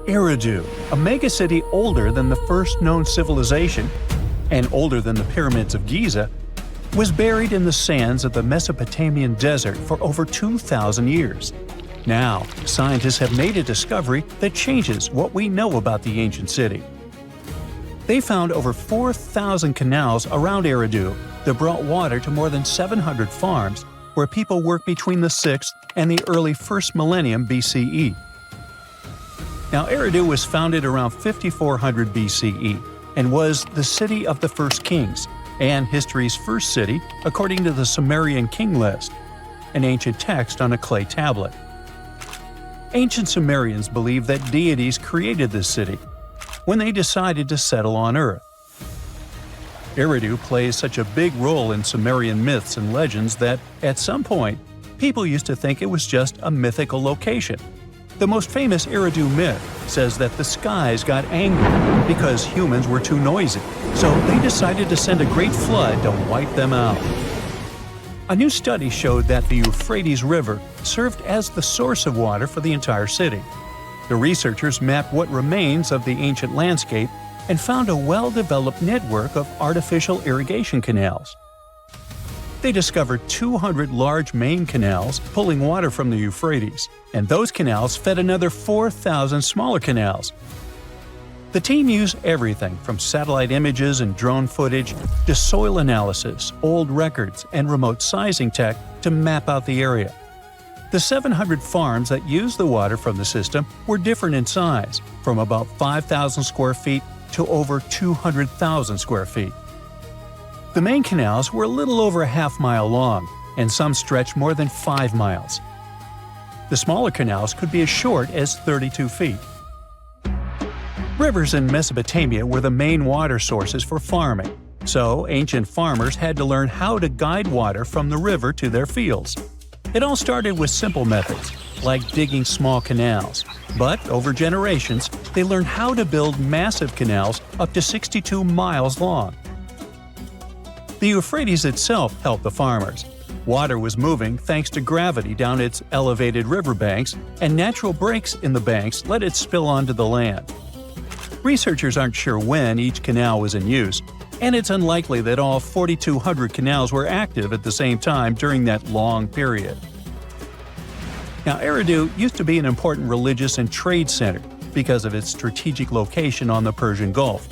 Eridu, a megacity older than the first known civilization and older than the pyramids of Giza, was buried in the sands of the Mesopotamian desert for over 2,000 years. Now, scientists have made a discovery that changes what we know about the ancient city. They found over 4,000 canals around Eridu that brought water to more than 700 farms where people worked between the 6th and the early 1st millennium BCE. Now, Eridu was founded around 5400 BCE and was the city of the first kings and history's first city according to the Sumerian king list, an ancient text on a clay tablet. Ancient Sumerians believed that deities created this city when they decided to settle on Earth. Eridu plays such a big role in Sumerian myths and legends that, at some point, people used to think it was just a mythical location. The most famous Eridu myth says that the skies got angry because humans were too noisy, so they decided to send a great flood to wipe them out. A new study showed that the Euphrates River served as the source of water for the entire city. The researchers mapped what remains of the ancient landscape and found a well-developed network of artificial irrigation canals. They discovered 200 large main canals pulling water from the Euphrates, and those canals fed another 4,000 smaller canals. The team used everything from satellite images and drone footage to soil analysis, old records, and remote sizing tech to map out the area. The 700 farms that used the water from the system were different in size, from about 5,000 square feet to over 200,000 square feet. The main canals were a little over a half-mile long, and some stretched more than 5 miles. The smaller canals could be as short as 32 feet. Rivers in Mesopotamia were the main water sources for farming, so ancient farmers had to learn how to guide water from the river to their fields. It all started with simple methods, like digging small canals, but over generations, they learned how to build massive canals up to 62 miles long. The Euphrates itself helped the farmers. Water was moving thanks to gravity down its elevated riverbanks, and natural breaks in the banks let it spill onto the land. Researchers aren't sure when each canal was in use, and it's unlikely that all 4,200 canals were active at the same time during that long period. Now, Eridu used to be an important religious and trade center because of its strategic location on the Persian Gulf.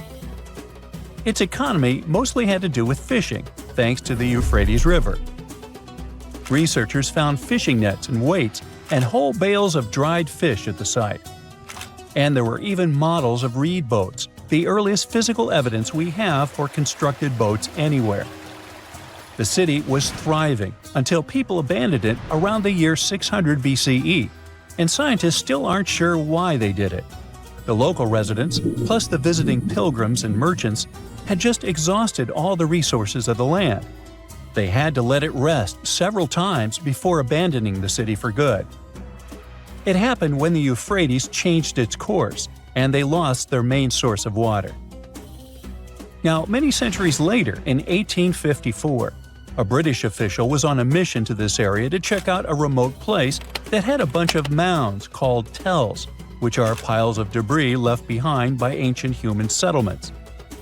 Its economy mostly had to do with fishing, thanks to the Euphrates River. Researchers found fishing nets and weights and whole bales of dried fish at the site. And there were even models of reed boats, the earliest physical evidence we have for constructed boats anywhere. The city was thriving until people abandoned it around the year 600 BCE, and scientists still aren't sure why they did it. The local residents, plus the visiting pilgrims and merchants, had just exhausted all the resources of the land. They had to let it rest several times before abandoning the city for good. It happened when the Euphrates changed its course, and they lost their main source of water. Now, many centuries later, in 1854, a British official was on a mission to this area to check out a remote place that had a bunch of mounds called tells, which are piles of debris left behind by ancient human settlements.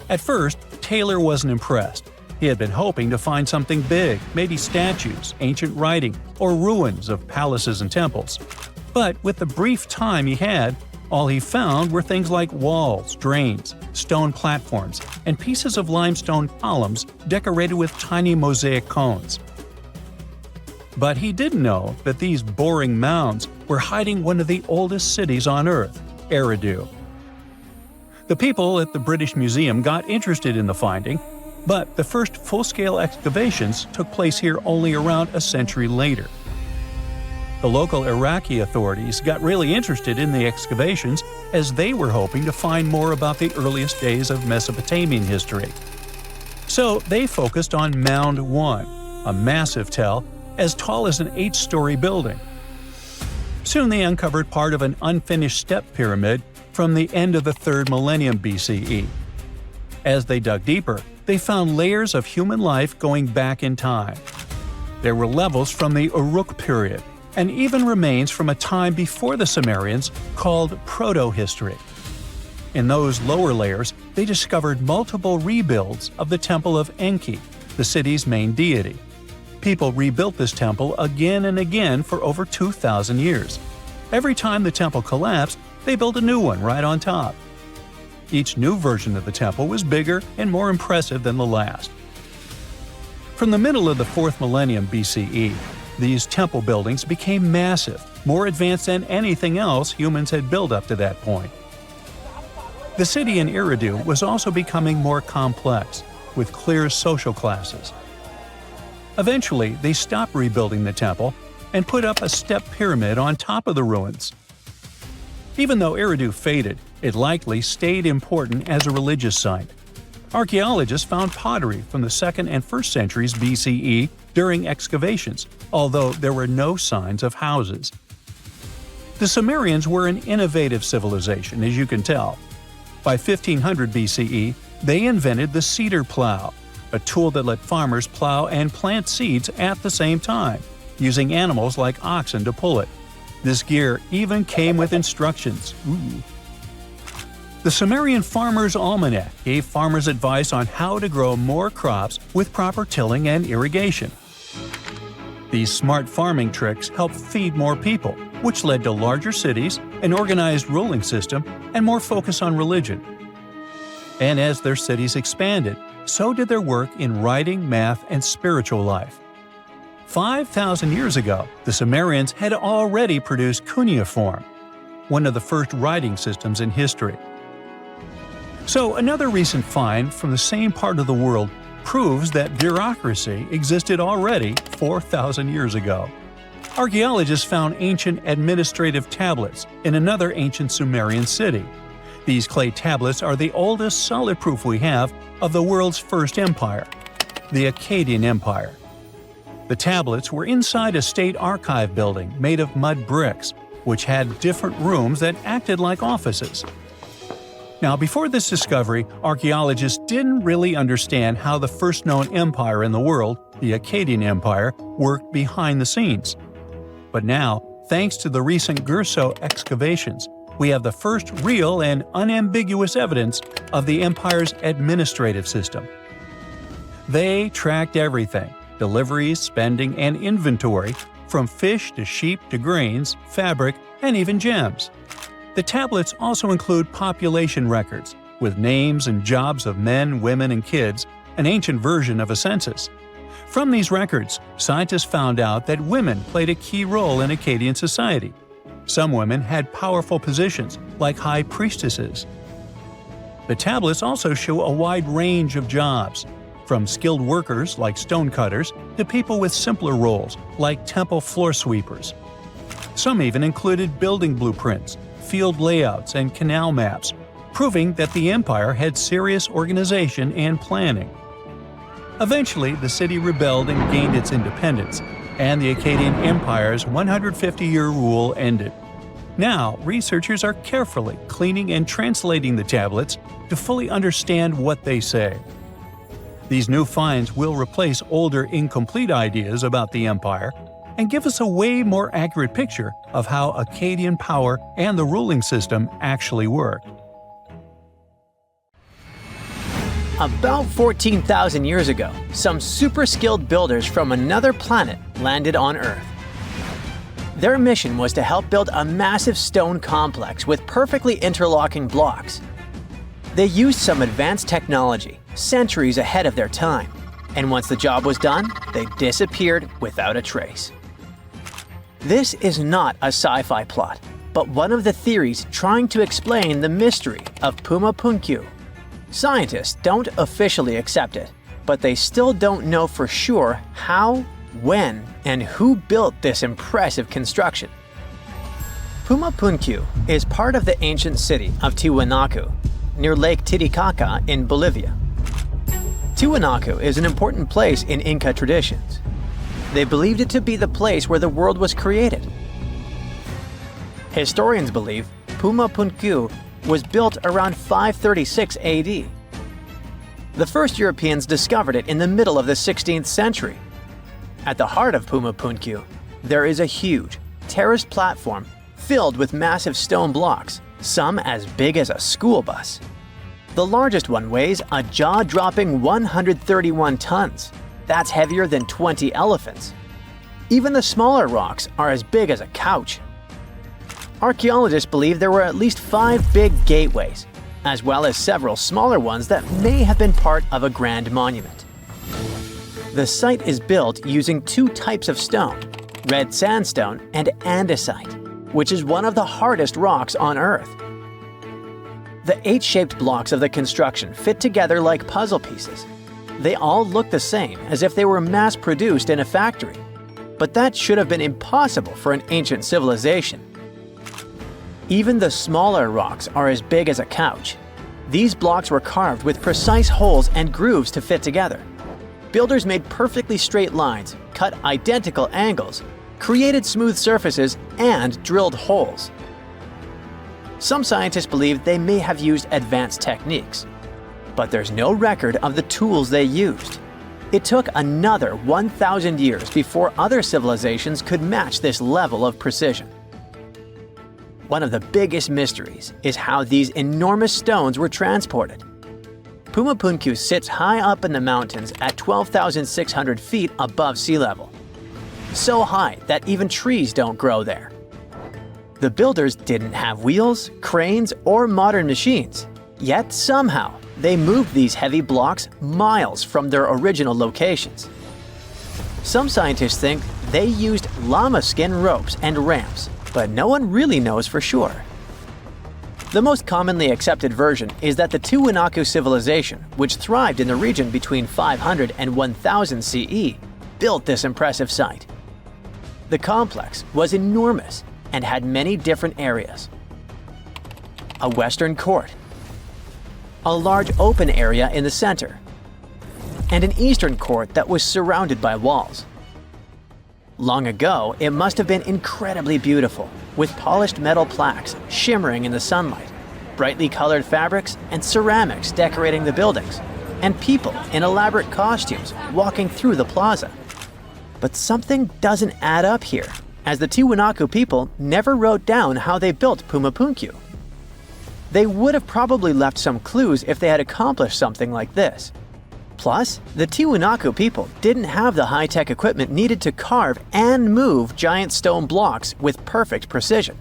At first, Taylor wasn't impressed. He had been hoping to find something big, maybe statues, ancient writing, or ruins of palaces and temples. But with the brief time he had, all he found were things like walls, drains, stone platforms, and pieces of limestone columns decorated with tiny mosaic cones. But he didn't know that these boring mounds were hiding one of the oldest cities on Earth, Eridu. The people at the British Museum got interested in the finding, but the first full-scale excavations took place here only around a century later. The local Iraqi authorities got really interested in the excavations as they were hoping to find more about the earliest days of Mesopotamian history. So they focused on Mound 1, a massive tell as tall as an 8-story building. Soon they uncovered part of an unfinished step pyramid from the end of the 3rd millennium BCE. As they dug deeper, they found layers of human life going back in time. There were levels from the Uruk period, and even remains from a time before the Sumerians called proto-history. In those lower layers, they discovered multiple rebuilds of the Temple of Enki, the city's main deity. People rebuilt this temple again and again for over 2,000 years. Every time the temple collapsed, they built a new one right on top. Each new version of the temple was bigger and more impressive than the last. From the middle of the 4th millennium BCE, these temple buildings became massive, more advanced than anything else humans had built up to that point. The city in Eridu was also becoming more complex, with clear social classes. Eventually, they stopped rebuilding the temple and put up a step pyramid on top of the ruins. Even though Eridu faded, it likely stayed important as a religious site. Archaeologists found pottery from the 2nd and 1st centuries BCE during excavations, although there were no signs of houses. The Sumerians were an innovative civilization, as you can tell. By 1500 BCE, they invented the cedar plow, a tool that let farmers plow and plant seeds at the same time, using animals like oxen to pull it. This gear even came with instructions. Ooh. The Sumerian Farmer's Almanac gave farmers advice on how to grow more crops with proper tilling and irrigation. These smart farming tricks helped feed more people, which led to larger cities, an organized ruling system, and more focus on religion. And as their cities expanded, so did their work in writing, math, and spiritual life. 5,000 years ago, the Sumerians had already produced cuneiform, one of the first writing systems in history. So another recent find from the same part of the world proves that bureaucracy existed already 4,000 years ago. Archaeologists found ancient administrative tablets in another ancient Sumerian city. These clay tablets are the oldest solid proof we have of the world's first empire, the Akkadian Empire. The tablets were inside a state archive building made of mud bricks, which had different rooms that acted like offices. Now, before this discovery, archaeologists didn't really understand how the first known empire in the world, the Akkadian Empire, worked behind the scenes. But now, thanks to the recent Gerso excavations, we have the first real and unambiguous evidence of the empire's administrative system. They tracked everything – deliveries, spending, and inventory, from fish to sheep to grains, fabric, and even gems. The tablets also include population records, with names and jobs of men, women, and kids, an ancient version of a census. From these records, scientists found out that women played a key role in Akkadian society. Some women had powerful positions, like high priestesses. The tablets also show a wide range of jobs, from skilled workers like stonecutters to people with simpler roles like temple floor sweepers. Some even included building blueprints, field layouts, and canal maps, proving that the empire had serious organization and planning. Eventually, the city rebelled and gained its independence, and the Akkadian Empire's 150-year rule ended. Now, researchers are carefully cleaning and translating the tablets to fully understand what they say. These new finds will replace older, incomplete ideas about the empire and give us a way more accurate picture of how Akkadian power and the ruling system actually worked. About 14,000 years ago, some super-skilled builders from another planet landed on Earth. Their mission was to help build a massive stone complex with perfectly interlocking blocks. They used some advanced technology, centuries ahead of their time, and once the job was done, they disappeared without a trace. This is not a sci-fi plot, but one of the theories trying to explain the mystery of Puma Punku. Scientists don't officially accept it, but they still don't know for sure how, when, and who built this impressive construction. Puma Punku is part of the ancient city of Tiwanaku, near Lake Titicaca in Bolivia. Tiwanaku is an important place in Inca traditions. They believed it to be the place where the world was created. Historians believe Puma Punku was built around 536 AD. The first Europeans discovered it in the middle of the 16th century. At the heart of Puma Punku, there is a huge, terraced platform filled with massive stone blocks, some as big as a school bus. The largest one weighs a jaw-dropping 131 tons. That's heavier than 20 elephants. Even the smaller rocks are as big as a couch. Archaeologists believe there were at least 5 big gateways, as well as several smaller ones that may have been part of a grand monument. The site is built using 2 types of stone, red sandstone and andesite, which is one of the hardest rocks on Earth. The 8-shaped blocks of the construction fit together like puzzle pieces. They all look the same, as if they were mass-produced in a factory. But that should have been impossible for an ancient civilization. Even the smaller rocks are as big as a couch. These blocks were carved with precise holes and grooves to fit together. Builders made perfectly straight lines, cut identical angles, created smooth surfaces, and drilled holes. Some scientists believe they may have used advanced techniques, but there's no record of the tools they used. It took another 1,000 years before other civilizations could match this level of precision. One of the biggest mysteries is how these enormous stones were transported. Puma Punku sits high up in the mountains at 12,600 feet above sea level. So high that even trees don't grow there. The builders didn't have wheels, cranes, or modern machines. Yet somehow, they moved these heavy blocks miles from their original locations. Some scientists think they used llama skin ropes and ramps, but no one really knows for sure. The most commonly accepted version is that the Tiwanaku civilization, which thrived in the region between 500 and 1000 CE, built this impressive site. The complex was enormous and had many different areas. A western court, a large open area in the center, and an eastern court that was surrounded by walls. Long ago, it must have been incredibly beautiful, with polished metal plaques shimmering in the sunlight, brightly colored fabrics and ceramics decorating the buildings, and people in elaborate costumes walking through the plaza. But something doesn't add up here, as the Tiwanaku people never wrote down how they built Puma Punku. They would have probably left some clues if they had accomplished something like this. Plus, the Tiwanaku people didn't have the high-tech equipment needed to carve and move giant stone blocks with perfect precision.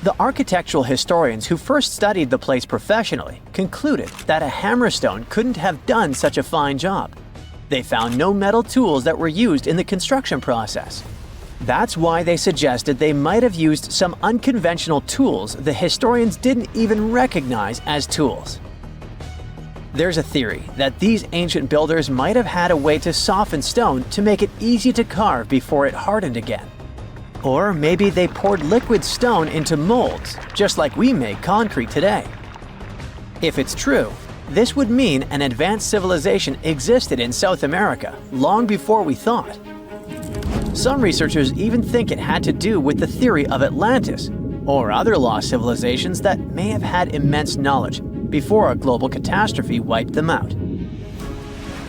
The architectural historians who first studied the place professionally concluded that a hammerstone couldn't have done such a fine job. They found no metal tools that were used in the construction process. That's why they suggested they might have used some unconventional tools the historians didn't even recognize as tools. There's a theory that these ancient builders might have had a way to soften stone to make it easy to carve before it hardened again. Or maybe they poured liquid stone into molds, just like we make concrete today. If it's true, this would mean an advanced civilization existed in South America long before we thought. Some researchers even think it had to do with the theory of Atlantis or other lost civilizations that may have had immense knowledge before a global catastrophe wiped them out.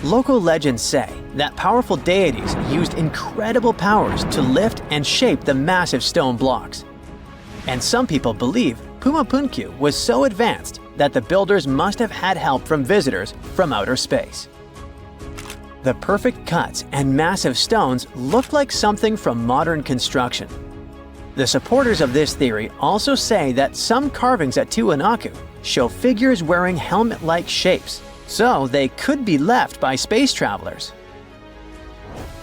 Local legends say that powerful deities used incredible powers to lift and shape the massive stone blocks. And some people believe Puma Punku was so advanced that the builders must have had help from visitors from outer space. The perfect cuts and massive stones look like something from modern construction. The supporters of this theory also say that some carvings at Tiwanaku show figures wearing helmet-like shapes, so they could be left by space travelers.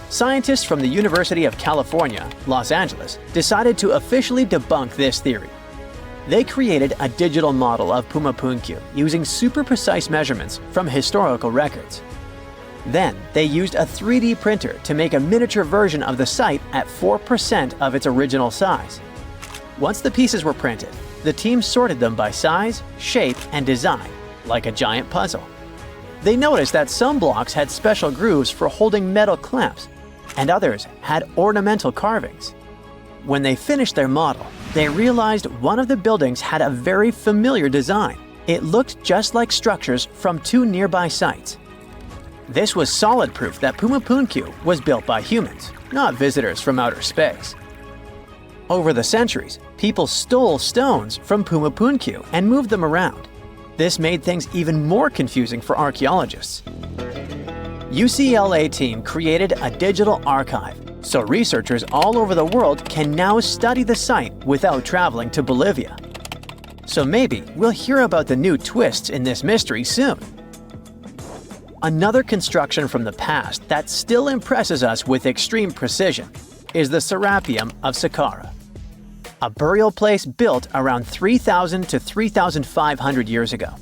Scientists from the University of California, Los Angeles, decided to officially debunk this theory. They created a digital model of Puma Punku using super precise measurements from historical records. Then, they used a 3D printer to make a miniature version of the site at 4% of its original size. Once the pieces were printed, the team sorted them by size, shape, and design, like a giant puzzle. They noticed that some blocks had special grooves for holding metal clamps, and others had ornamental carvings. When they finished their model, they realized one of the buildings had a very familiar design. It looked just like structures from 2 nearby sites. This was solid proof that Puma Punku was built by humans, not visitors from outer space. Over the centuries, people stole stones from Puma Punku and moved them around. This made things even more confusing for archaeologists. UCLA team created a digital archive, so researchers all over the world can now study the site without traveling to Bolivia. So maybe we'll hear about the new twists in this mystery soon. Another construction from the past that still impresses us with extreme precision is the Serapeum of Saqqara, a burial place built around 3,000 to 3,500 years ago.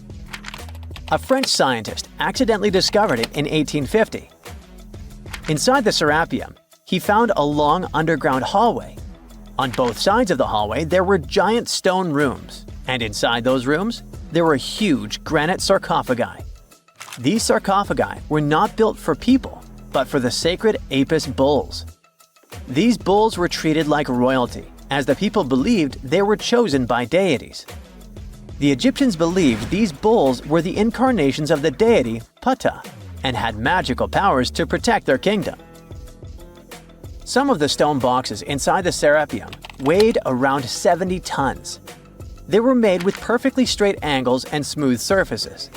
A French scientist accidentally discovered it in 1850. Inside the Serapeum, he found a long underground hallway. On both sides of the hallway, there were giant stone rooms, and inside those rooms, there were huge granite sarcophagi. These sarcophagi were not built for people, but for the sacred Apis bulls. These bulls were treated like royalty, as the people believed they were chosen by deities. The Egyptians believed these bulls were the incarnations of the deity Ptah and had magical powers to protect their kingdom. Some of the stone boxes inside the Serapeum weighed around 70 tons. They were made with perfectly straight angles and smooth surfaces.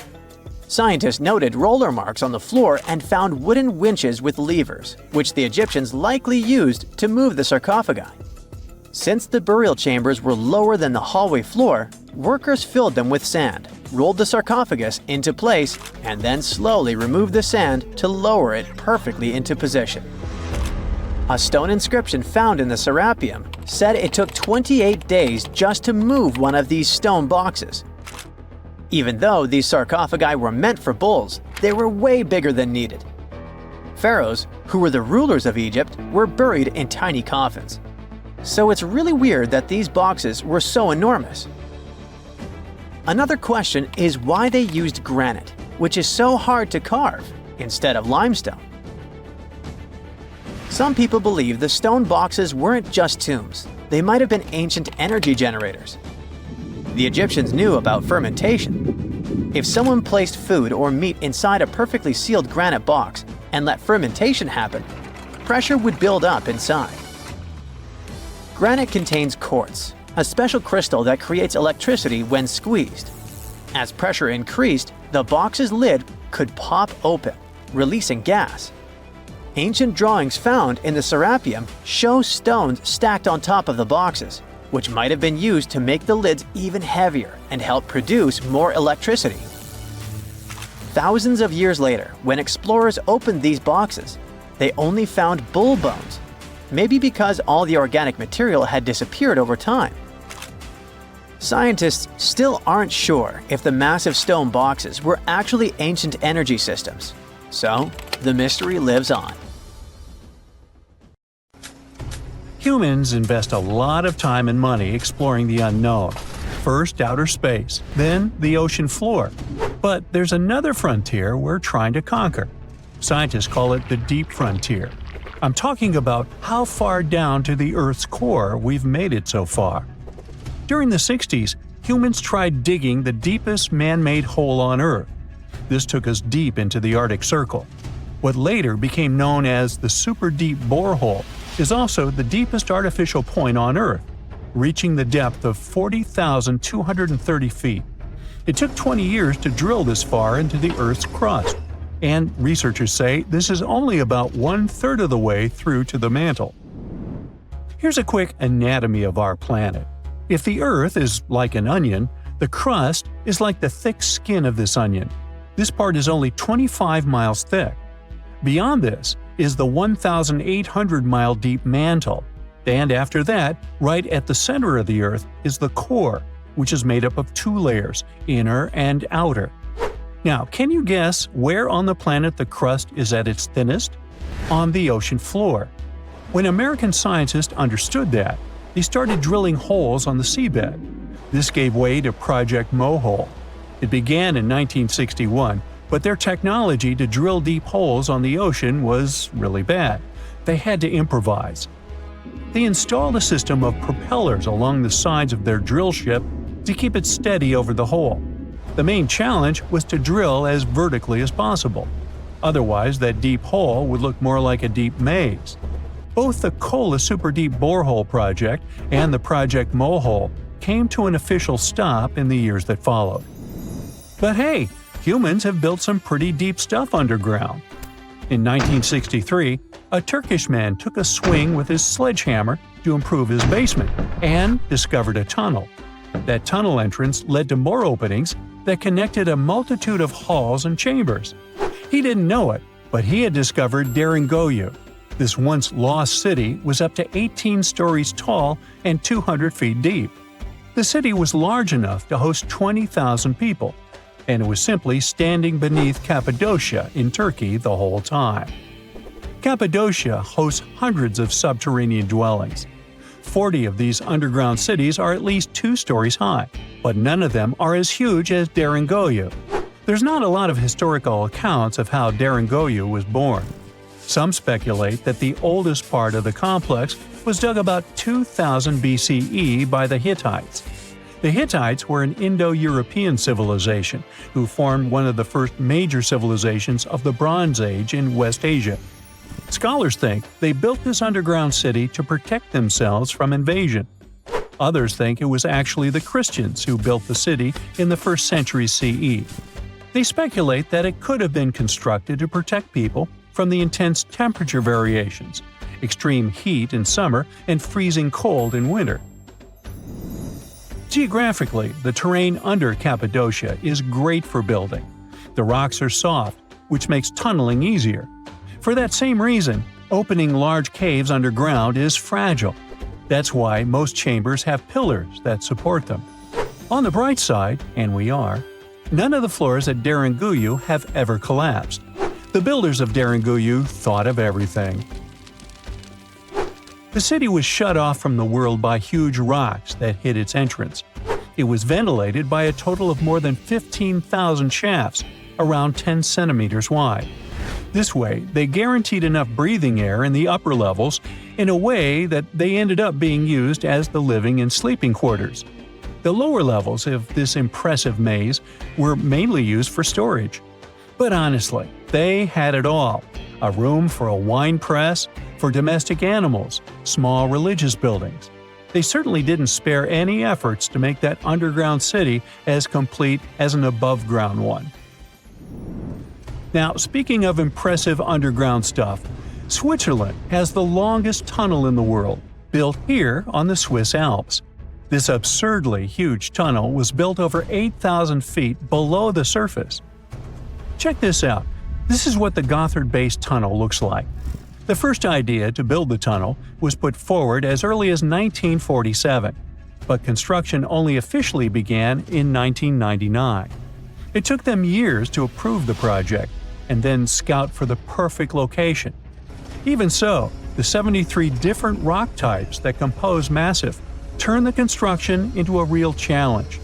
Scientists noted roller marks on the floor and found wooden winches with levers, which the Egyptians likely used to move the sarcophagi. Since the burial chambers were lower than the hallway floor, workers filled them with sand, rolled the sarcophagus into place, and then slowly removed the sand to lower it perfectly into position. A stone inscription found in the Serapeum said it took 28 days just to move one of these stone boxes. Even though these sarcophagi were meant for bulls, they were way bigger than needed. Pharaohs, who were the rulers of Egypt, were buried in tiny coffins. So it's really weird that these boxes were so enormous. Another question is why they used granite, which is so hard to carve, instead of limestone. Some people believe the stone boxes weren't just tombs. They might have been ancient energy generators. The Egyptians knew about fermentation. If someone placed food or meat inside a perfectly sealed granite box and let fermentation happen, pressure would build up inside. Granite contains quartz, a special crystal that creates electricity when squeezed. As pressure increased, the box's lid could pop open, releasing gas. Ancient drawings found in the Serapeum show stones stacked on top of the boxes, which might have been used to make the lids even heavier and help produce more electricity. Thousands of years later, when explorers opened these boxes, they only found bull bones, maybe because all the organic material had disappeared over time. Scientists still aren't sure if the massive stone boxes were actually ancient energy systems, so the mystery lives on. Humans invest a lot of time and money exploring the unknown. First outer space, then the ocean floor. But there's another frontier we're trying to conquer. Scientists call it the deep frontier. I'm talking about how far down to the Earth's core we've made it so far. During the 60s, humans tried digging the deepest man-made hole on Earth. This took us deep into the Arctic Circle. What later became known as the super deep borehole is also the deepest artificial point on Earth, reaching the depth of 40,230 feet. It took 20 years to drill this far into the Earth's crust, and researchers say this is only about 1/3 of the way through to the mantle. Here's a quick anatomy of our planet. If the Earth is like an onion, the crust is like the thick skin of this onion. This part is only 25 miles thick. Beyond this is the 1,800-mile deep mantle, and after that, right at the center of the Earth, is the core, which is made up of 2 layers, inner and outer. Now, can you guess where on the planet the crust is at its thinnest? On the ocean floor. When American scientists understood that, they started drilling holes on the seabed. This gave way to Project Mohole. It began in 1961, but their technology to drill deep holes on the ocean was really bad. They had to improvise. They installed a system of propellers along the sides of their drill ship to keep it steady over the hole. The main challenge was to drill as vertically as possible. Otherwise, that deep hole would look more like a deep maze. Both the Kola Super Deep Borehole project and the Project Mohole came to an official stop in the years that followed. But hey, humans have built some pretty deep stuff underground. In 1963, a Turkish man took a swing with his sledgehammer to improve his basement and discovered a tunnel. That tunnel entrance led to more openings that connected a multitude of halls and chambers. He didn't know it, but he had discovered Deringoyu. This once lost city was up to 18 stories tall and 200 feet deep. The city was large enough to host 20,000 people, and it was simply standing beneath Cappadocia in Turkey the whole time. Cappadocia hosts hundreds of subterranean dwellings. 40 of these underground cities are at least 2 stories high, but none of them are as huge as Deringoyu. There's not a lot of historical accounts of how Deringoyu was born. Some speculate that the oldest part of the complex was dug about 2000 BCE by the Hittites. The Hittites were an Indo-European civilization who formed one of the first major civilizations of the Bronze Age in West Asia. Scholars think they built this underground city to protect themselves from invasion. Others think it was actually the Christians who built the city in the 1st century CE. They speculate that it could have been constructed to protect people from the intense temperature variations, extreme heat in summer and freezing cold in winter. Geographically, the terrain under Cappadocia is great for building. The rocks are soft, which makes tunneling easier. For that same reason, opening large caves underground is fragile. That's why most chambers have pillars that support them. On the bright side, and we are, none of the floors at Deringoyu have ever collapsed. The builders of Deringoyu thought of everything. The city was shut off from the world by huge rocks that hid its entrance. It was ventilated by a total of more than 15,000 shafts, around 10 centimeters wide. This way, they guaranteed enough breathing air in the upper levels in a way that they ended up being used as the living and sleeping quarters. The lower levels of this impressive maze were mainly used for storage. But honestly, they had it all: a room for a wine press, for domestic animals, small religious buildings. They certainly didn't spare any efforts to make that underground city as complete as an above-ground one. Now, speaking of impressive underground stuff, Switzerland has the longest tunnel in the world, built here on the Swiss Alps. This absurdly huge tunnel was built over 8,000 feet below the surface. Check this out. This is what the Gotthard-based tunnel looks like. The first idea to build the tunnel was put forward as early as 1947, but construction only officially began in 1999. It took them years to approve the project and then scout for the perfect location. Even so, the 73 different rock types that compose Massif turned the construction into a real challenge.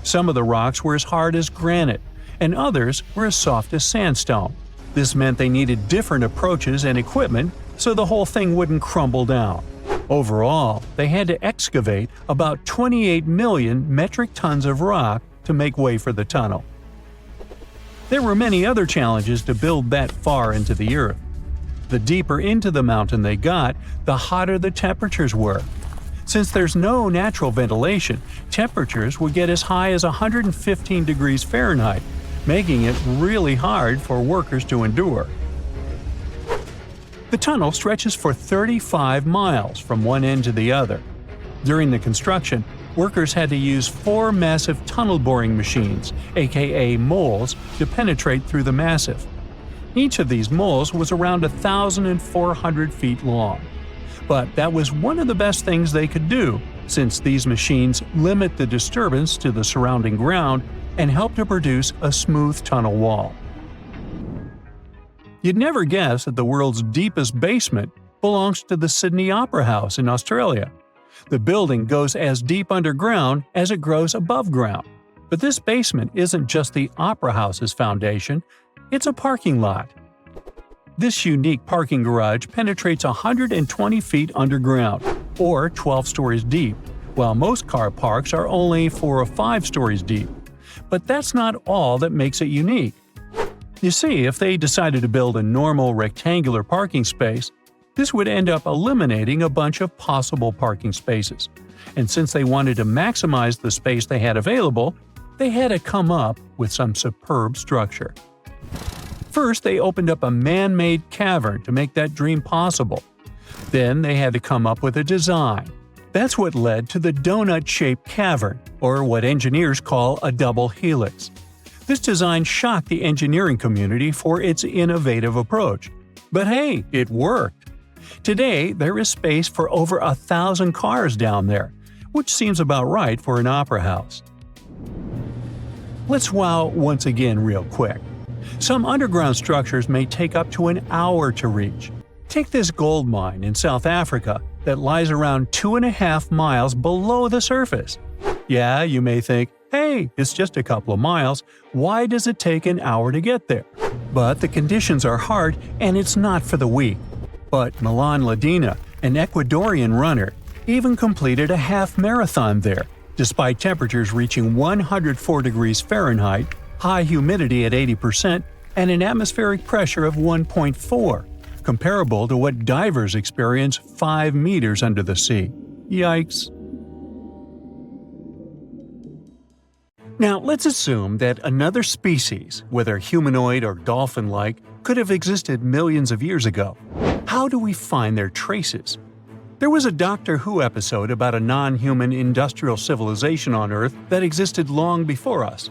Some of the rocks were as hard as granite, and others were as soft as sandstone. This meant they needed different approaches and equipment so the whole thing wouldn't crumble down. Overall, they had to excavate about 28 million metric tons of rock to make way for the tunnel. There were many other challenges to build that far into the earth. The deeper into the mountain they got, the hotter the temperatures were. Since there's no natural ventilation, temperatures would get as high as 115 degrees Fahrenheit, making it really hard for workers to endure. The tunnel stretches for 35 miles from one end to the other. During the construction, workers had to use 4 massive tunnel boring machines, aka moles, to penetrate through the massif. Each of these moles was around 1,400 feet long. But that was one of the best things they could do, since these machines limit the disturbance to the surrounding ground and help to produce a smooth tunnel wall. You'd never guess that the world's deepest basement belongs to the Sydney Opera House in Australia. The building goes as deep underground as it grows above ground. But this basement isn't just the Opera House's foundation, it's a parking lot. This unique parking garage penetrates 120 feet underground, or 12 stories deep, while most car parks are only 4 or 5 stories deep. But that's not all that makes it unique. You see, if they decided to build a normal rectangular parking space, This would end up eliminating a bunch of possible parking spaces. And since they wanted to maximize the space they had available, they had to come up with some superb structure. First, they opened up a man-made cavern to make that dream possible. Then they had to come up with a design. That's what led to the donut-shaped cavern, or what engineers call a double helix. This design shocked the engineering community for its innovative approach. But hey, it worked! Today, there is space for over 1,000 cars down there, which seems about right for an opera house. Let's wow once again real quick. Some underground structures may take up to an hour to reach. Take this gold mine in South Africa that lies around 2.5 miles below the surface. Yeah, you may think, hey, it's just a couple of miles, why does it take an hour to get there? But the conditions are hard and it's not for the weak. But Milan Ladina, an Ecuadorian runner, even completed a half marathon there, despite temperatures reaching 104 degrees Fahrenheit, high humidity at 80%, and an atmospheric pressure of 1.4, comparable to what divers experience 5 meters under the sea. Yikes! Now, let's assume that another species, whether humanoid or dolphin-like, could have existed millions of years ago. How do we find their traces? There was a Doctor Who episode about a non-human industrial civilization on Earth that existed long before us.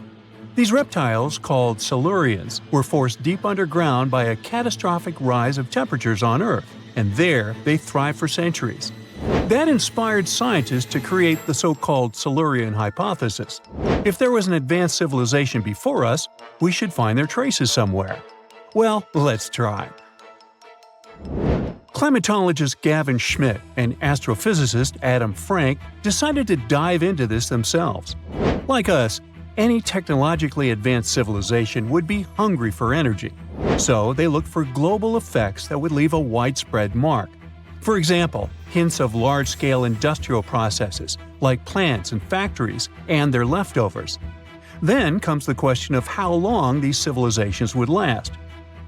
These reptiles, called Silurians, were forced deep underground by a catastrophic rise of temperatures on Earth, and there they thrived for centuries. That inspired scientists to create the so-called Silurian hypothesis. If there was an advanced civilization before us, we should find their traces somewhere. Well, let's try. Climatologist Gavin Schmidt and astrophysicist Adam Frank decided to dive into this themselves. Like us, any technologically advanced civilization would be hungry for energy. So they looked for global effects that would leave a widespread mark. For example, hints of large-scale industrial processes, like plants and factories, and their leftovers. Then comes the question of how long these civilizations would last.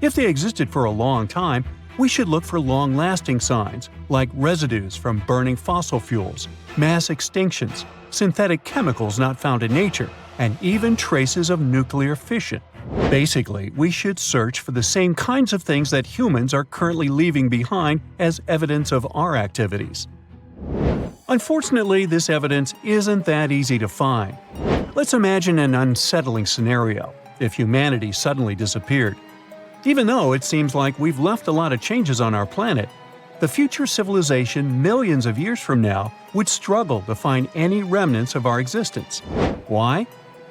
If they existed for a long time, we should look for long-lasting signs, like residues from burning fossil fuels, mass extinctions, synthetic chemicals not found in nature, and even traces of nuclear fission. Basically, we should search for the same kinds of things that humans are currently leaving behind as evidence of our activities. Unfortunately, this evidence isn't that easy to find. Let's imagine an unsettling scenario if humanity suddenly disappeared. Even though it seems like we've left a lot of changes on our planet, the future civilization millions of years from now would struggle to find any remnants of our existence. Why?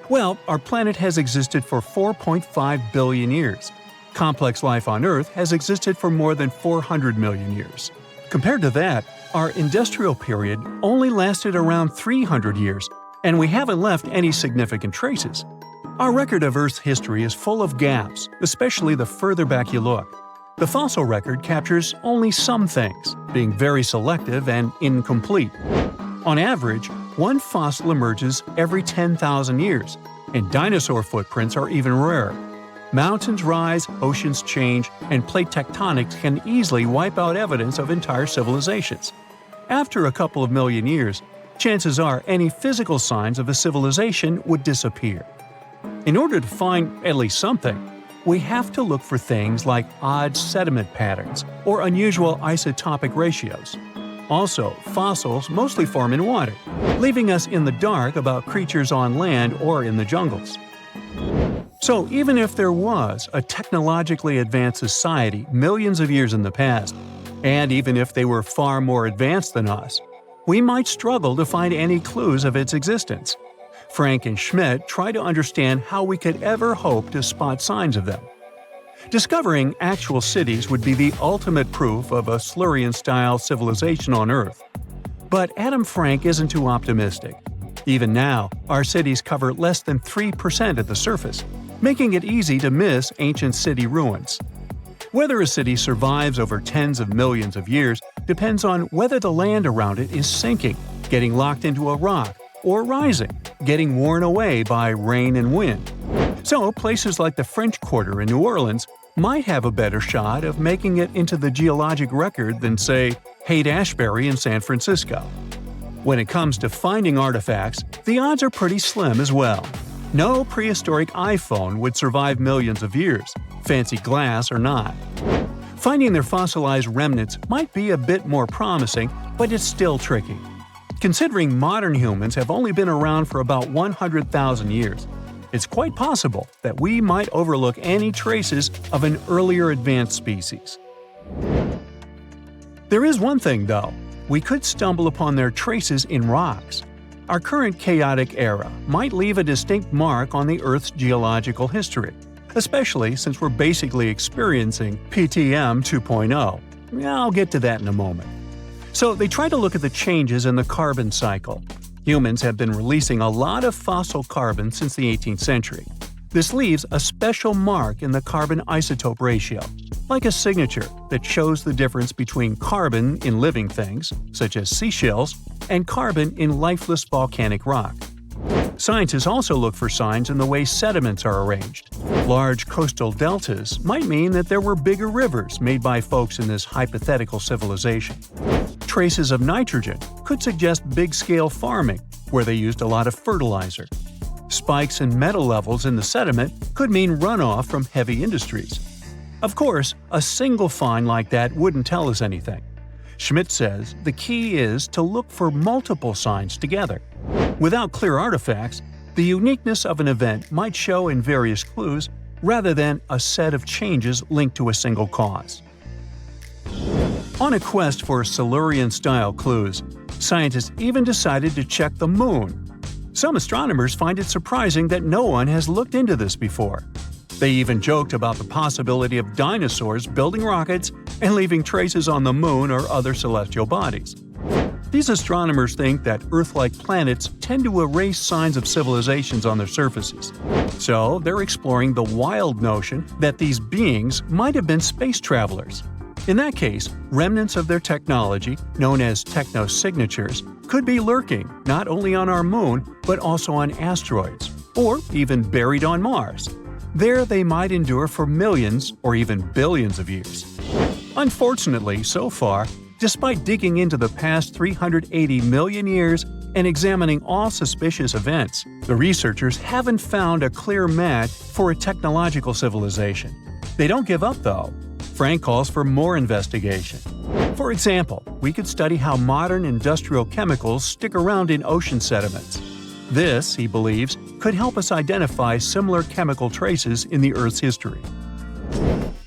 Well, our planet has existed for 4.5 billion years. Complex life on Earth has existed for more than 400 million years. Compared to that, our industrial period only lasted around 300 years, and we haven't left any significant traces. Our record of Earth's history is full of gaps, especially the further back you look. The fossil record captures only some things, being very selective and incomplete. On average, one fossil emerges every 10,000 years, and dinosaur footprints are even rarer. Mountains rise, oceans change, and plate tectonics can easily wipe out evidence of entire civilizations. After a couple of million years, chances are any physical signs of a civilization would disappear. In order to find at least something, we have to look for things like odd sediment patterns or unusual isotopic ratios. Also, fossils mostly form in water, leaving us in the dark about creatures on land or in the jungles. So even if there was a technologically advanced society millions of years in the past, and even if they were far more advanced than us, we might struggle to find any clues of its existence. Frank and Schmidt try to understand how we could ever hope to spot signs of them. Discovering actual cities would be the ultimate proof of a Silurian-style civilization on Earth. But Adam Frank isn't too optimistic. Even now, our cities cover less than 3% of the surface, making it easy to miss ancient city ruins. Whether a city survives over tens of millions of years depends on whether the land around it is sinking, getting locked into a rock, or rising, getting worn away by rain and wind. So, places like the French Quarter in New Orleans might have a better shot of making it into the geologic record than, say, Haight-Ashbury in San Francisco. When it comes to finding artifacts, the odds are pretty slim as well. No prehistoric iPhone would survive millions of years, fancy glass or not. Finding their fossilized remnants might be a bit more promising, but it's still tricky. Considering modern humans have only been around for about 100,000 years, it's quite possible that we might overlook any traces of an earlier advanced species. There is one thing, though. We could stumble upon their traces in rocks. Our current chaotic era might leave a distinct mark on the Earth's geological history, especially since we're basically experiencing PTM 2.0. I'll get to that in a moment. So they try to look at the changes in the carbon cycle. Humans have been releasing a lot of fossil carbon since the 18th century. This leaves a special mark in the carbon isotope ratio, like a signature that shows the difference between carbon in living things, such as seashells, and carbon in lifeless volcanic rock. Scientists also look for signs in the way sediments are arranged. Large coastal deltas might mean that there were bigger rivers made by folks in this hypothetical civilization. Traces of nitrogen could suggest big-scale farming, where they used a lot of fertilizer. Spikes in metal levels in the sediment could mean runoff from heavy industries. Of course, a single find like that wouldn't tell us anything. Schmidt says the key is to look for multiple signs together. Without clear artifacts, the uniqueness of an event might show in various clues rather than a set of changes linked to a single cause. On a quest for Silurian-style clues, scientists even decided to check the Moon. Some astronomers find it surprising that no one has looked into this before. They even joked about the possibility of dinosaurs building rockets and leaving traces on the Moon or other celestial bodies. These astronomers think that Earth-like planets tend to erase signs of civilizations on their surfaces. So they're exploring the wild notion that these beings might have been space travelers. In that case, remnants of their technology, known as technosignatures, could be lurking not only on our Moon but also on asteroids, or even buried on Mars. There they might endure for millions or even billions of years. Unfortunately, so far, despite digging into the past 380 million years and examining all suspicious events, the researchers haven't found a clear match for a technological civilization. They don't give up, though. Frank calls for more investigation. For example, we could study how modern industrial chemicals stick around in ocean sediments. This, he believes, could help us identify similar chemical traces in the Earth's history.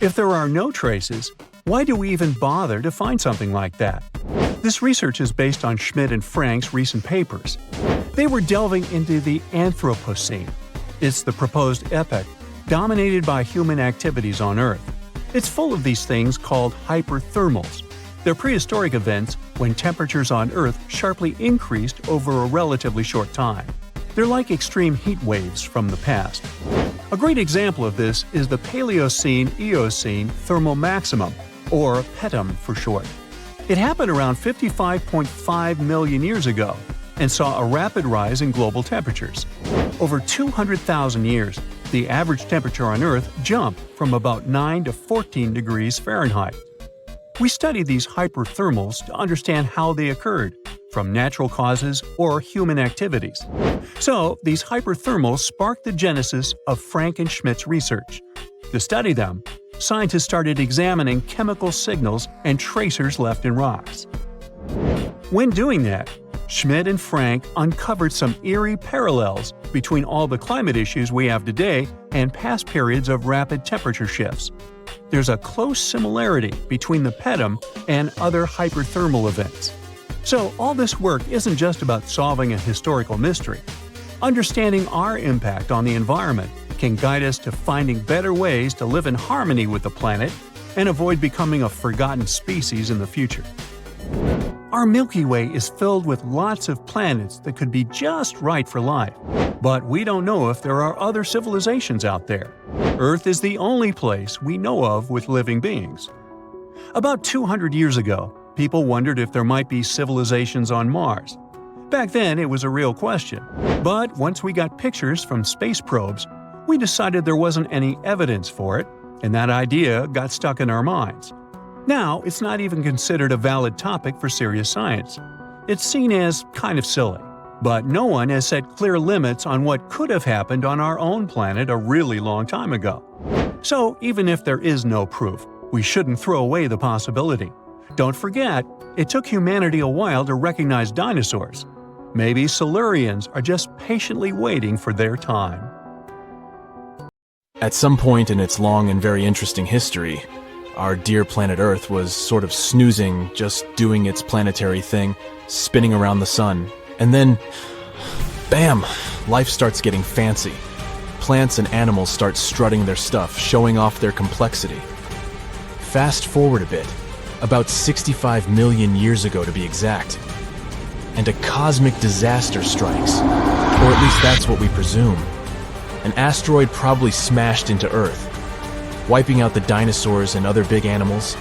If there are no traces, why do we even bother to find something like that? This research is based on Schmidt and Frank's recent papers. They were delving into the Anthropocene. It's the proposed epoch dominated by human activities on Earth. It's full of these things called hyperthermals. They're prehistoric events when temperatures on Earth sharply increased over a relatively short time. They're like extreme heat waves from the past. A great example of this is the Paleocene-Eocene thermal maximum, or PETM for short. It happened around 55.5 million years ago and saw a rapid rise in global temperatures. Over 200,000 years, the average temperature on Earth jumped from about 9 to 14 degrees Fahrenheit. We studied these hyperthermals to understand how they occurred, from natural causes or human activities. So, these hyperthermals sparked the genesis of Frank and Schmidt's research. To study them, scientists started examining chemical signals and tracers left in rocks. When doing that, Schmidt and Frank uncovered some eerie parallels between all the climate issues we have today and past periods of rapid temperature shifts. There's a close similarity between the PETM and other hyperthermal events. So all this work isn't just about solving a historical mystery. Understanding our impact on the environment can guide us to finding better ways to live in harmony with the planet and avoid becoming a forgotten species in the future. Our Milky Way is filled with lots of planets that could be just right for life, but we don't know if there are other civilizations out there. Earth is the only place we know of with living beings. About 200 years ago, people wondered if there might be civilizations on Mars. Back then, it was a real question. But once we got pictures from space probes, we decided there wasn't any evidence for it, and that idea got stuck in our minds. Now, it's not even considered a valid topic for serious science. It's seen as kind of silly. But no one has set clear limits on what could have happened on our own planet a really long time ago. So, even if there is no proof, we shouldn't throw away the possibility. Don't forget, it took humanity a while to recognize dinosaurs. Maybe Silurians are just patiently waiting for their time. At some point in its long and very interesting history, our dear planet Earth was sort of snoozing, just doing its planetary thing, spinning around the sun. And then, bam, life starts getting fancy. Plants and animals start strutting their stuff, showing off their complexity. Fast forward a bit, about 65 million years ago to be exact, and a cosmic disaster strikes, or at least that's what we presume. An asteroid probably smashed into Earth, wiping out the dinosaurs and other big animals.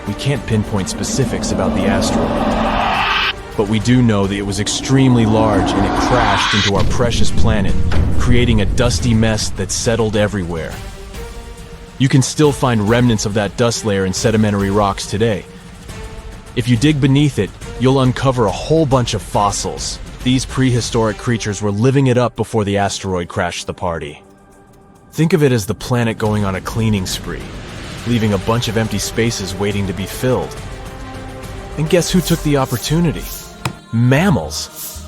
We can't pinpoint specifics about the asteroid, but we do know that it was extremely large and it crashed into our precious planet, creating a dusty mess that settled everywhere. You can still find remnants of that dust layer in sedimentary rocks today. If you dig beneath it, you'll uncover a whole bunch of fossils. These prehistoric creatures were living it up before the asteroid crashed the party. Think of it as the planet going on a cleaning spree, leaving a bunch of empty spaces waiting to be filled. And guess who took the opportunity? Mammals!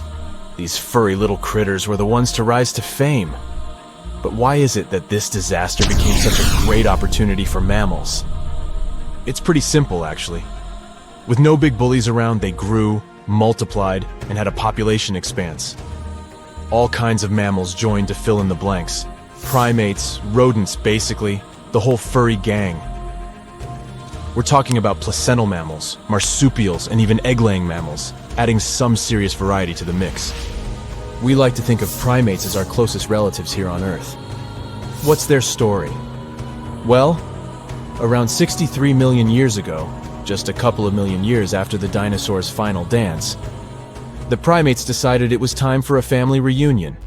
These furry little critters were the ones to rise to fame. But why is it that this disaster became such a great opportunity for mammals? It's pretty simple, actually. With no big bullies around, they grew, multiplied, and had a population expanse. All kinds of mammals joined to fill in the blanks. Primates, rodents, basically, the whole furry gang. We're talking about placental mammals, marsupials, and even egg-laying mammals, adding some serious variety to the mix. We like to think of primates as our closest relatives here on Earth. What's their story? Well, around 63 million years ago, just a couple of million years after the dinosaurs' final dance, the primates decided it was time for a family reunion.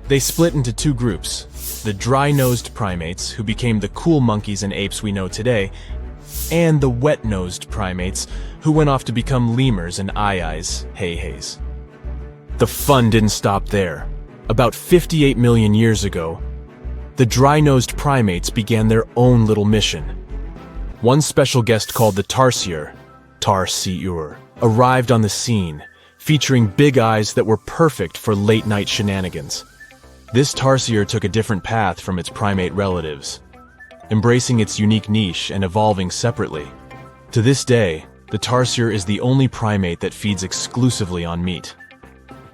They split into two groups, the dry-nosed primates, who became the cool monkeys and apes we know today, and the wet-nosed primates, who went off to become lemurs and aye-ayes, hey-hays. The fun didn't stop there. About 58 million years ago, the dry-nosed primates began their own little mission. One special guest called the tarsier, arrived on the scene, featuring big eyes that were perfect for late-night shenanigans. This tarsier took a different path from its primate relatives, embracing its unique niche and evolving separately. To this day, the tarsier is the only primate that feeds exclusively on meat.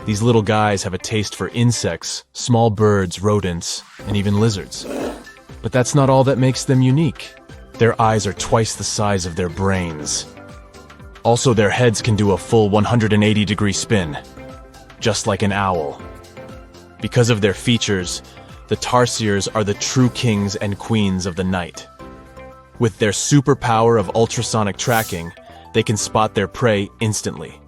These little guys have a taste for insects, small birds, rodents, and even lizards. But that's not all that makes them unique. Their eyes are twice the size of their brains. Also, their heads can do a full 180-degree spin, just like an owl. Because of their features, the tarsiers are the true kings and queens of the night. With their superpower of ultrasonic tracking, they can spot their prey instantly.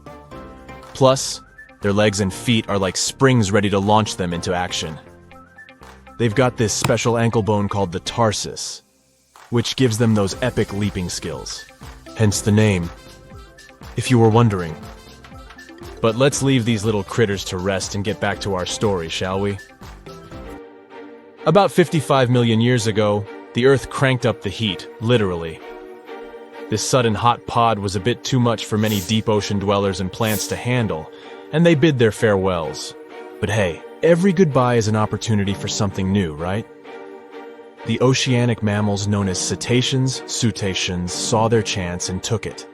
Plus, their legs and feet are like springs ready to launch them into action. They've got this special ankle bone called the tarsus, which gives them those epic leaping skills. Hence the name, if you were wondering. But let's leave these little critters to rest and get back to our story, shall we? About 55 million years ago, the Earth cranked up the heat, literally. This sudden hot pod was a bit too much for many deep ocean dwellers and plants to handle, and they bid their farewells. But hey, every goodbye is an opportunity for something new, right? The oceanic mammals known as cetaceans, saw their chance and took it.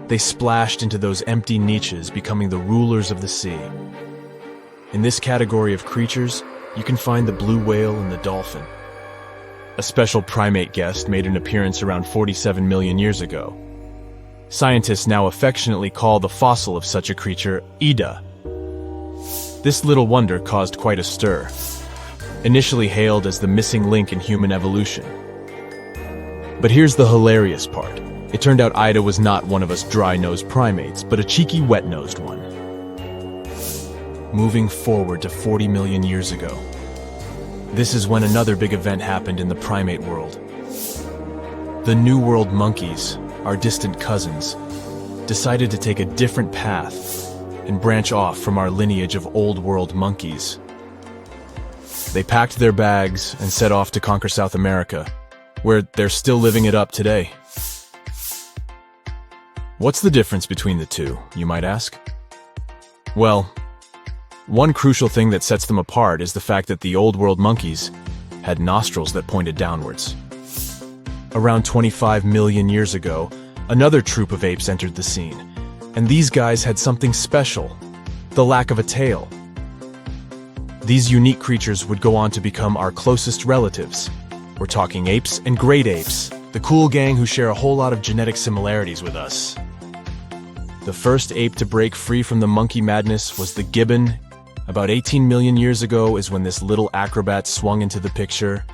They splashed into those empty niches, becoming the rulers of the sea. In this category of creatures, you can find the blue whale and the dolphin. A special primate guest made an appearance around 47 million years ago. Scientists now affectionately call the fossil of such a creature Ida. This little wonder caused quite a stir, initially hailed as the missing link in human evolution. But here's the hilarious part. It turned out Ida was not one of us dry-nosed primates, but a cheeky wet-nosed one. Moving forward to 40 million years ago, this is when another big event happened in the primate world. The New World monkeys, our distant cousins, decided to take a different path and branch off from our lineage of Old World monkeys. They packed their bags and set off to conquer South America, where they're still living it up today. What's the difference between the two, you might ask? Well, one crucial thing that sets them apart is the fact that the Old World monkeys had nostrils that pointed downwards. Around 25 million years ago, another troop of apes entered the scene, and these guys had something special: the lack of a tail. These unique creatures would go on to become our closest relatives. We're talking apes and great apes, the cool gang who share a whole lot of genetic similarities with us. The first ape to break free from the monkey madness was the gibbon. About 18 million years ago is when this little acrobat swung into the picture.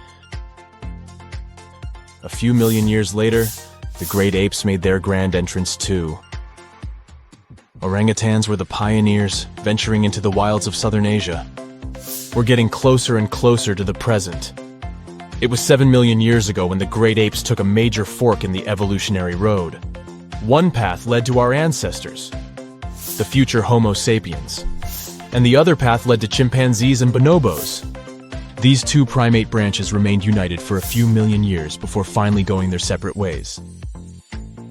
A few million years later, the great apes made their grand entrance too. Orangutans were the pioneers, venturing into the wilds of southern Asia. We're getting closer and closer to the present. It was 7 million years ago when the great apes took a major fork in the evolutionary road. One path led to our ancestors, the future Homo sapiens, and the other path led to chimpanzees and bonobos. These two primate branches remained united for a few million years before finally going their separate ways.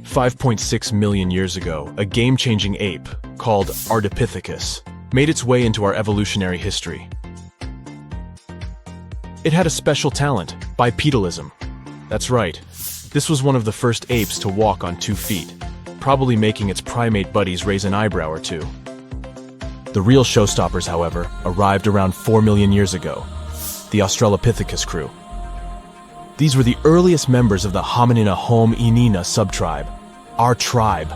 5.6 million years ago, a game-changing ape called Ardipithecus made its way into our evolutionary history. It had a special talent: bipedalism. That's right, this was one of the first apes to walk on 2 feet, probably making its primate buddies raise an eyebrow or two. The real showstoppers, however, arrived around 4 million years ago: the Australopithecus crew. These were the earliest members of the Hominina hominina subtribe, our tribe.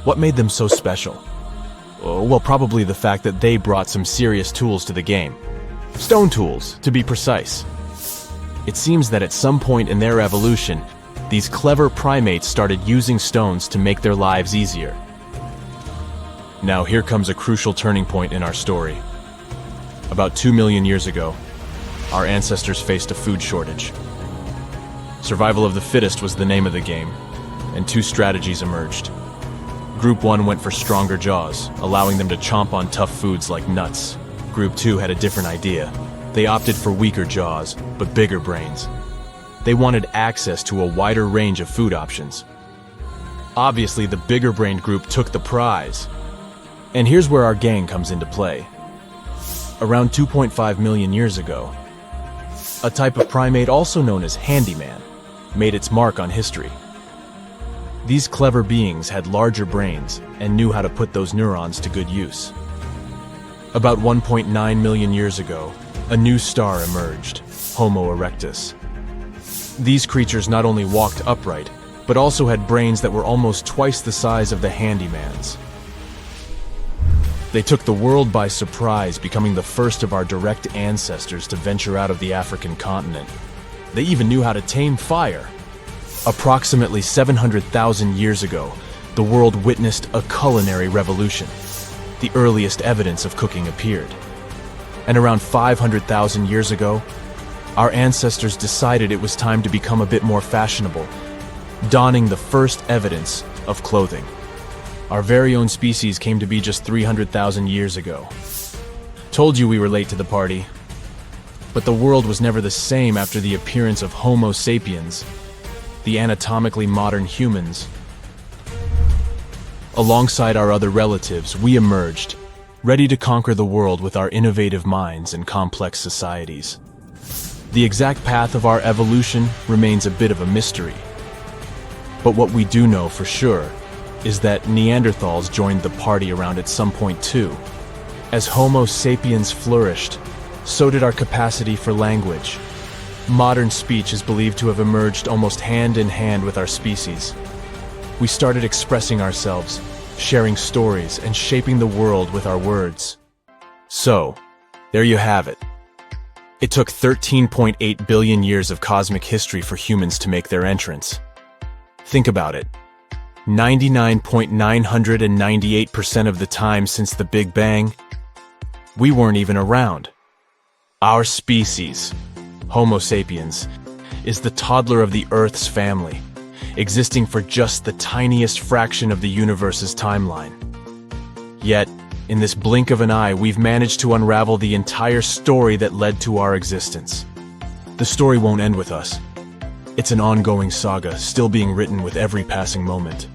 What made them so special? Well, probably the fact that they brought some serious tools to the game. Stone tools, to be precise. It seems that at some point in their evolution, these clever primates started using stones to make their lives easier. Now here comes a crucial turning point in our story. About 2 million years ago, our ancestors faced a food shortage. Survival of the fittest was the name of the game, and 2 strategies emerged. Group 1 went for stronger jaws, allowing them to chomp on tough foods like nuts. Group 2 had a different idea. They opted for weaker jaws, but bigger brains. They wanted access to a wider range of food options. Obviously, the bigger-brained group took the prize. And here's where our gang comes into play. Around 2.5 million years ago, a type of primate also known as handyman made its mark on history. These clever beings had larger brains and knew how to put those neurons to good use. About 1.9 million years ago, a new star emerged, Homo erectus. These creatures not only walked upright, but also had brains that were almost twice the size of the handyman's. They took the world by surprise, becoming the first of our direct ancestors to venture out of the African continent. They even knew how to tame fire. Approximately 700,000 years ago, the world witnessed a culinary revolution. The earliest evidence of cooking appeared. And around 500,000 years ago, our ancestors decided it was time to become a bit more fashionable, donning the first evidence of clothing. Our very own species came to be just 300,000 years ago. Told you we were late to the party. But the world was never the same after the appearance of Homo sapiens, the anatomically modern humans. Alongside our other relatives, we emerged, ready to conquer the world with our innovative minds and complex societies. The exact path of our evolution remains a bit of a mystery. But what we do know for sure is that Neanderthals joined the party around at some point too. As Homo sapiens flourished, so did our capacity for language. Modern speech is believed to have emerged almost hand in hand with our species. We started expressing ourselves, sharing stories, and shaping the world with our words. So, there you have it. It took 13.8 billion years of cosmic history for humans to make their entrance. Think about it. 99.998% of the time since the Big Bang, we weren't even around. Our species, Homo sapiens, is the toddler of the Earth's family. existing for just the tiniest fraction of the universe's timeline. Yet, in this blink of an eye, we've managed to unravel the entire story that led to our existence. The story won't end with us. It's an ongoing saga, still being written with every passing moment.